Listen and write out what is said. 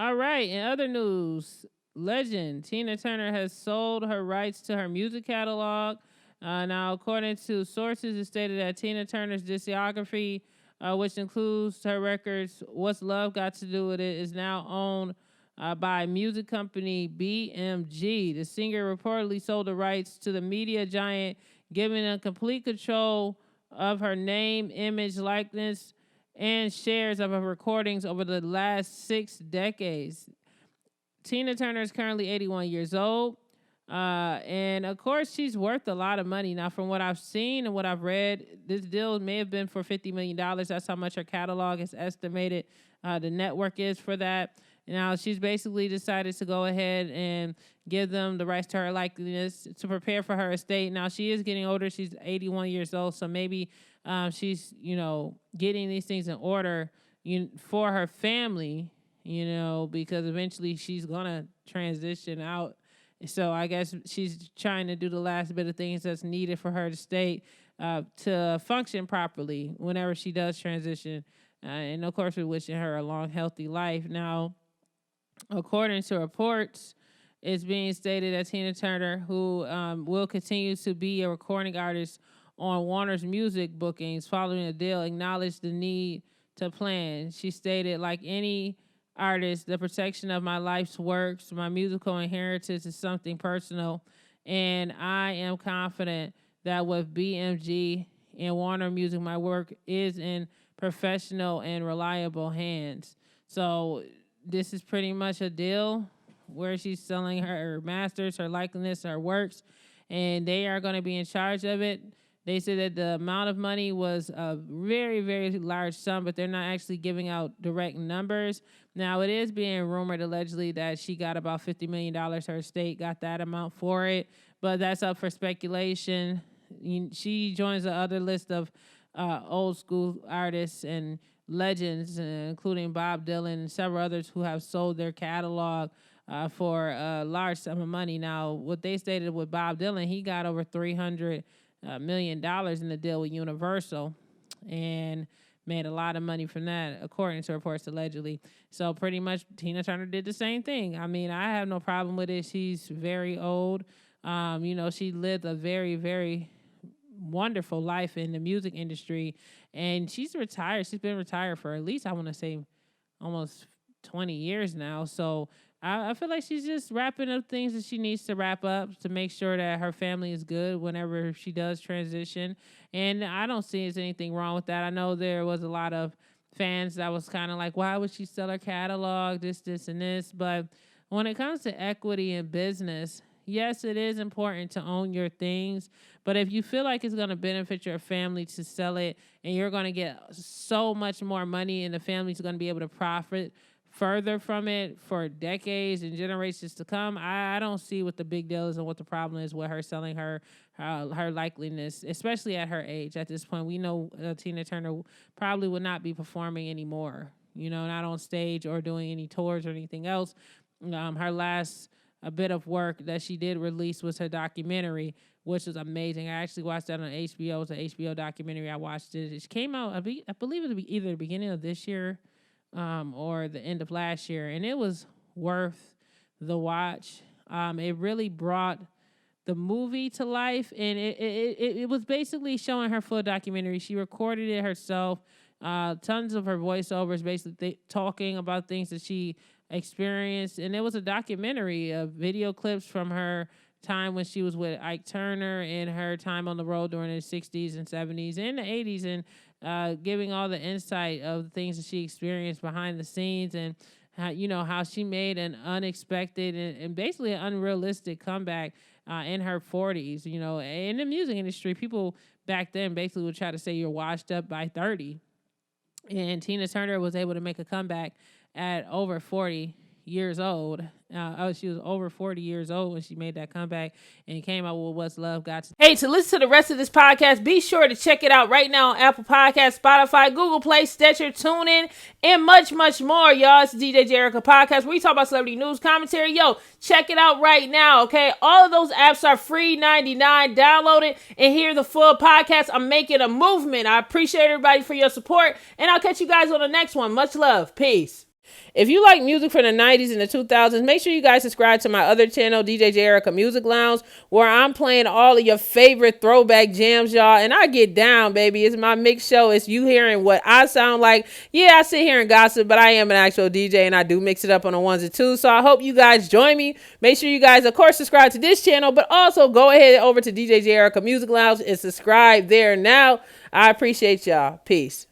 All right. In other news, legend Tina Turner has sold her rights to her music catalog. Now, according to sources, it stated that Tina Turner's discography, which includes her records "What's Love Got to Do with It," is now owned by music company BMG. The singer reportedly sold the rights to the media giant, giving them complete control of her name, image, likeness, and shares of her recordings over the last 6 decades. Tina Turner is currently 81 years old. And of course, she's worth a lot of money. Now, from what I've seen and what I've read, this deal may have been for $50 million. That's how much her catalog is estimated. The network is for that. Now, she's basically decided to go ahead and give them the rights to her likeness to prepare for her estate. Now, she is getting older. She's 81 years old. So maybe she's, getting these things in order for her family, because eventually she's going to transition out. So I guess she's trying to do the last bit of things that's needed for her estate to function properly whenever she does transition. And of course, we're wishing her a long, healthy life. Now, according to reports, it's being stated that Tina Turner, who will continue to be a recording artist on Warner's music bookings following a deal, acknowledged the need to plan. She stated, like any artist, the protection of my life's works, my musical inheritance is something personal, and I am confident that with BMG and Warner Music, my work is in professional and reliable hands. So this is pretty much a deal where she's selling her masters, her likeness, her works, and they are going to be in charge of it. They said that the amount of money was a very, very large sum, but they're not actually giving out direct numbers. Now, it is being rumored allegedly that she got about $50 million. Her estate got that amount for it, but that's up for speculation. She joins the other list of old school artists and legends, including Bob Dylan and several others who have sold their catalog for a large sum of money. Now, what they stated with Bob Dylan, he got over $300 million in the deal with Universal and made a lot of money from that, according to reports allegedly. So pretty much Tina Turner did the same thing. I mean, I have no problem with it. She's very old. She lived a very, very wonderful life in the music industry, and she's retired. She's been retired for at least, I want to say, almost 20 years now. So I feel like she's just wrapping up things that she needs to wrap up to make sure that her family is good whenever she does transition. And I don't see there's anything wrong with that. I know there was a lot of fans that was kind of like, why would she sell her catalog, this, and this? But when it comes to equity in business, yes, it is important to own your things. But if you feel like it's going to benefit your family to sell it and you're going to get so much more money and the family's going to be able to profit further from it for decades and generations to come, I don't see what the big deal is and what the problem is with her selling her likeliness, especially at her age. At this point, we know Tina Turner probably would not be performing anymore, not on stage or doing any tours or anything else. Her last bit of work that she did release was her documentary, which was amazing. I actually watched that on HBO. It was an HBO documentary. I watched it. It came out, I believe it was either the beginning of this year or the end of last year, and it was worth the watch. It really brought the movie to life, and it was basically showing her full documentary. She recorded it herself. Tons of her voiceovers basically talking about things that she experienced, and it was a documentary of video clips from her time when she was with Ike Turner and her time on the road during the 60s and 70s and the 80s, and giving all the insight of the things that she experienced behind the scenes, and how she made an unexpected and basically an unrealistic comeback in her 40s. In the music industry, people back then basically would try to say you're washed up by 30. And Tina Turner was able to make a comeback at over 40 years old. She was over 40 years old when she made that comeback and came out with What's Love Got to. Hey, to listen to the rest of this podcast, be sure to check it out right now on Apple Podcasts, Spotify, Google Play, Stitcher, TuneIn, and much, much more, y'all. It's DJ Jerica Podcast, where we talk about celebrity news, commentary. Yo, check it out right now, okay? All of those apps are free, 99. Download it and hear the full podcast. I'm making a movement. I appreciate everybody for your support, and I'll catch you guys on the next one. Much love. Peace. If you like music from the 90s and the 2000s, make sure you guys subscribe to my other channel, DJ J Erica Music Lounge, where I'm playing all of your favorite throwback jams, y'all. And I get down, baby. It's my mix show. It's you hearing what I sound like. Yeah, I sit here and gossip, but I am an actual DJ and I do mix it up on the ones and twos. So I hope you guys join me. Make sure you guys, of course, subscribe to this channel, but also go ahead over to DJ J Erica Music Lounge and subscribe there now. I appreciate y'all. Peace.